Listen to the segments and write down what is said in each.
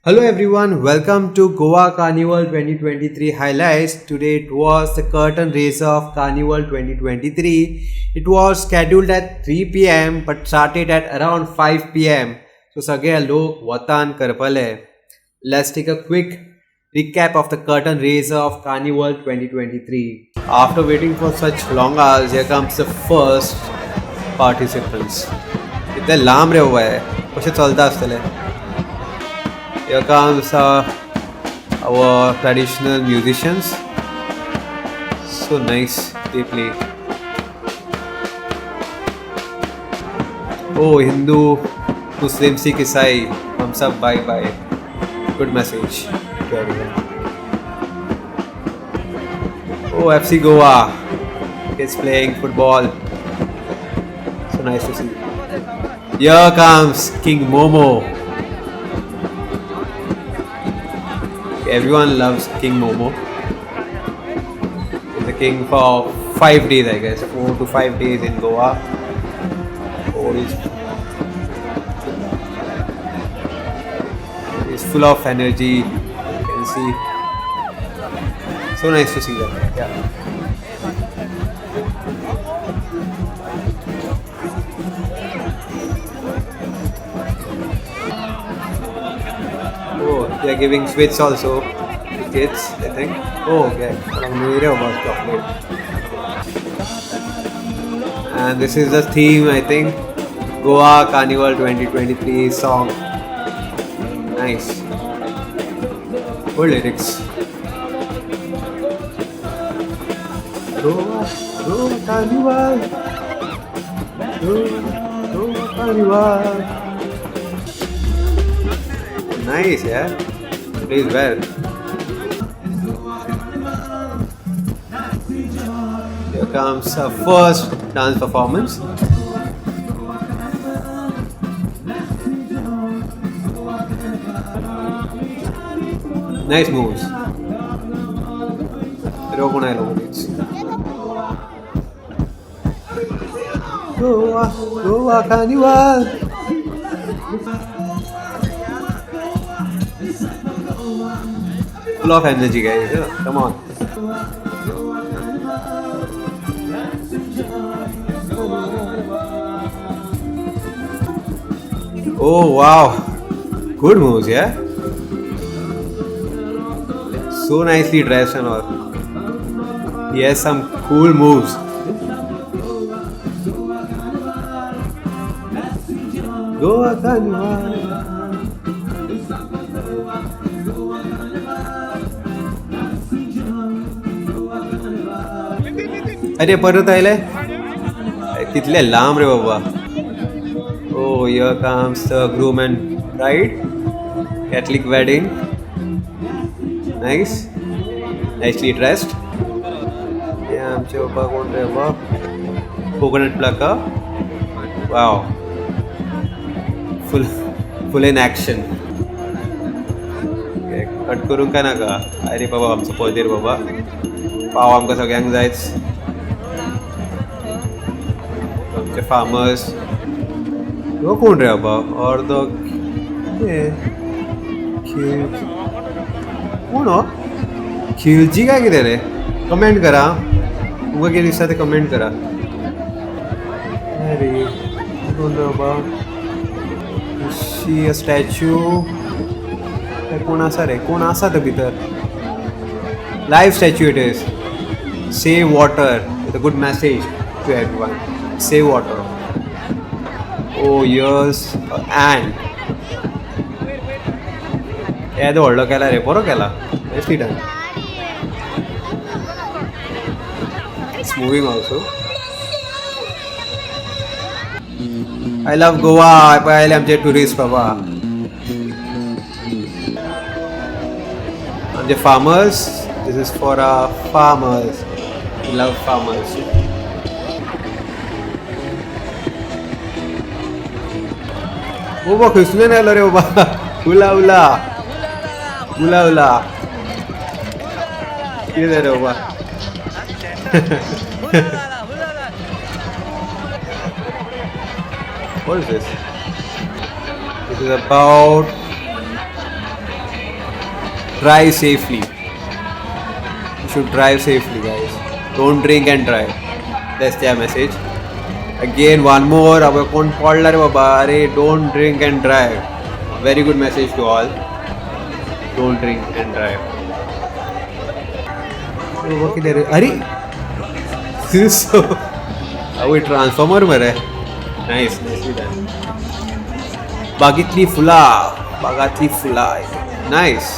Hello everyone, welcome to Goa Carnival 2023 highlights. Today it was the curtain raiser of Carnival 2023. It was scheduled at 3 p.m. but started at around 5 p.m. So सगळे लोक वतान करपले. Let's take a quick recap of the curtain raiser of Carnival 2023. After waiting for such long hours, here comes the first participants. इतले लांब रे हुआ है, कशें चलता आसतलें. Here comes our traditional musicians. So nice, they play. Oh, Hindu, Muslim, Sikh, Isai, hum sab bye bye. Good message to everyone. Oh, FC Goa, kids playing football. So nice to see. Here comes King Momo. Everyone loves King Momo. He's the king for 5 days, I guess. 4 to 5 days in Goa. Oh, he's full of energy. You can see. So nice to see that. Yeah. Oh, they are giving sweets also to kids, I think. Oh, okay. Chocolate. And this is the theme, I think. Goa Carnival 2023 song. Nice. Good lyrics. Goa, Goa Carnival. Goa Carnival. Nice, yeah. Plays well. Here comes our first dance performance. Nice moves. Goa, Goa Carnival. Full of energy, guys. Yeah, come on. Oh wow, good moves, yeah. So nicely dressed and all. He has some cool moves. Goa Carnival. अरे परत आयले कितले लांब रे बाबा. Oh, here comes the groom and bride. Catholic wedding. Nice. Nicely dressed. हे आमचे बाबा कोण रे बाबा. Coconut plucker. Wow. Full in action. Cut करूंक काय नाका. अरे बाबा आमचो पदर बाबा. पाव आमकां सगळ्यांक जायच. आमचे फार्मर्स. हो कोण रे बाबा. अर्दो कोण हो. खिलची काय कितें रे. कमेंट करा. तुमकां कितें दिसता तें कमेंट करा. अरे कोण रे बाबा. She a statue. कोण आसा रे. कोण आसा थंय भितर. Live statue it is. Save water with a good message to everyone. Save water. Oh, here's an ant. Yeah, the older kela re. Poro kela. Nicely done. It's moving also. I love Goa. I am a tourist, Baba. And the farmers. This is for our farmers. We love farmers. Boba khusle na lo re boba. Ula ula. Ula ula. Kide re boba. What is this? This is about drive safely. You should drive safely, guys. Don't drink and drive. That's their message. Again, one more. अब कौन पढ़ रहा है बाबा? अरे don't drink and drive. Very good message to all. Don't drink and drive. वो किधर है? अरे so अब ये ट्रांसफॉर्मर में है. Nice, nicely done. बागातली फुला. Nice.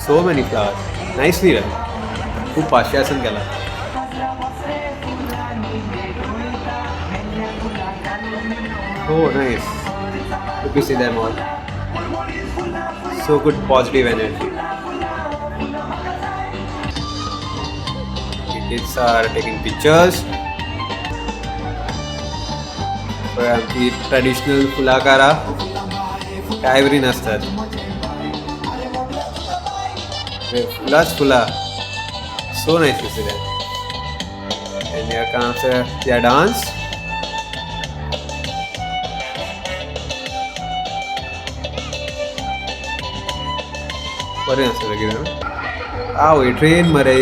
So many flowers. Nicely done. खूप पाश्यासन केला. Oh, nice. Good to see them all. So good, positive energy. The kids are taking pictures. आमची ट्रेडिशनल फुलाकारा काय बरी नाचतात. फुला. So nice to see that. And here comes their dance. बरें आसता कितें आवय ट्रेन मरे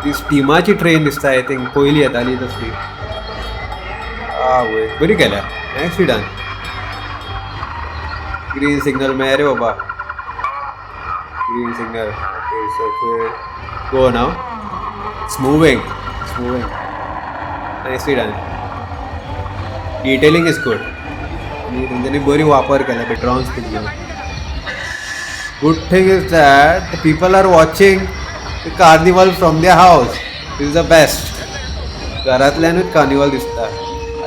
ती स्टिमाची ट्रेन दिसता. आय थिंक पयली येताली तसली. आवय बरी केल्या. नायसली डन. ग्रीन सिग्नल मेळ्ळें रे बाबा. Green signal. Okay, so go now. It's moving. Nicely done. Detailing is good. त्यांनी बरी वापर केला ड्रोन्स घेऊन. Good thing is that the people are watching the carnival from their house. This is the best. घरातल्यानूच carnival दिसता.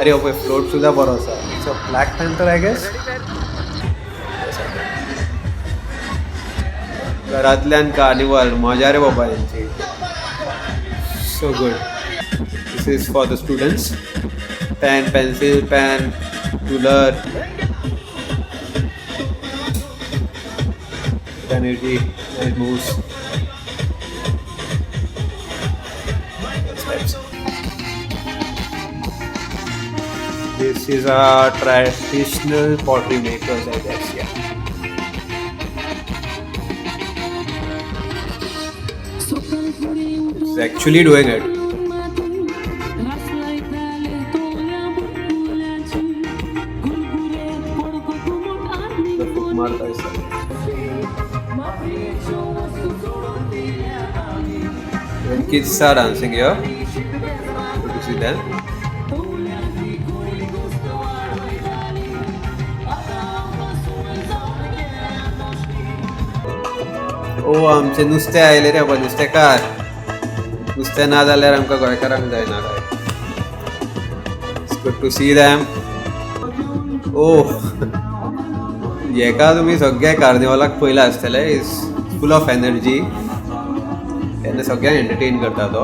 अरे okay float सुद्धा बरो आसा. It's a Black Panther, I guess. घरातल्यान कार्निवल मजा रे बाबा यांची. So good. This is for the students. Pen, pencil, ruler. Energy and it moves. Steps. This is a traditional pottery makers, I guess. Yeah. It's actually doing it. When kids are dancing here, good to see them. Oh, आमचे नुस्तें आयले रे बाबा. नुस्तेकार. नुस्तें ना जाल्यार आमकां गोंयकारांक जायना. It's good to see them. Oh, हेका तुमी सगळे कार्निवलाक पयला आसतले. Is full of energy. तेन्ना सगळ्यांक एंटरटेन करता तो.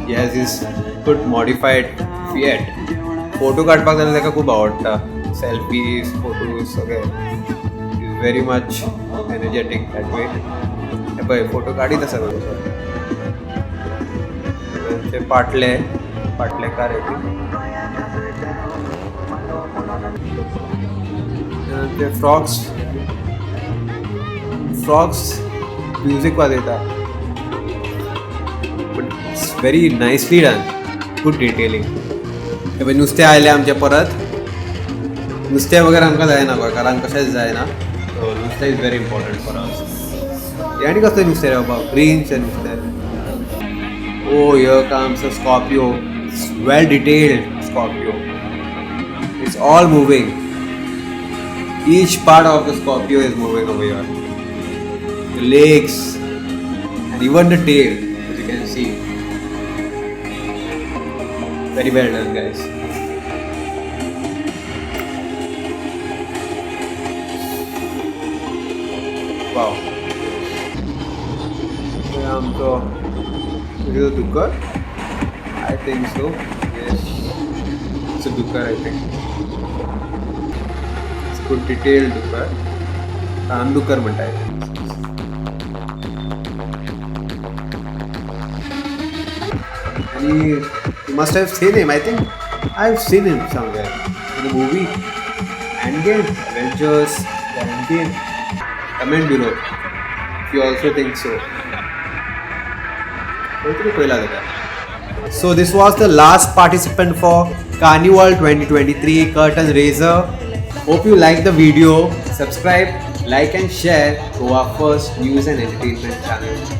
Yes is good modified Fiat. Photo काडपाक जाल्यार ताका खूब आवडटा. सेल्फीज फोटोज सगळे. Is very much energetic that way. हे पळय फोटो काडीत आसा ते पाटलेकार ते फ्रॉक्स म्युझिक वाजयता. But it's very nicely done. Good detailing. हे पळय नुस्तें आयलें आमचें परत. नुस्तें वगैरे आमकां जायना गोंयकारांक कशेंच जायना. सो नुस्तें is very important for us. हे आनी कसलें नुस्तें रे बाबा. ग्रीनशें नुस्तें. Oh, here comes a Scorpio. It's well detailed Scorpio. It's all moving. Each part of the Scorpio is moving over here. The legs and even the tail, as you can see. Very well done, guys. Wow. So, is it a Dukkar? I think so. Yes. It's a Dukkar, I think. It's good detailed Dukkar. Dukkar म्हणता येईल. And you must have seen him. I think I've seen him somewhere in the movie Endgame, Avengers, Endgame. Comment below if you also think so. So this was the last participant for Carnival 2023 Curtain Raiser. Hope you like the video. Subscribe, like and share to our first news and entertainment channel.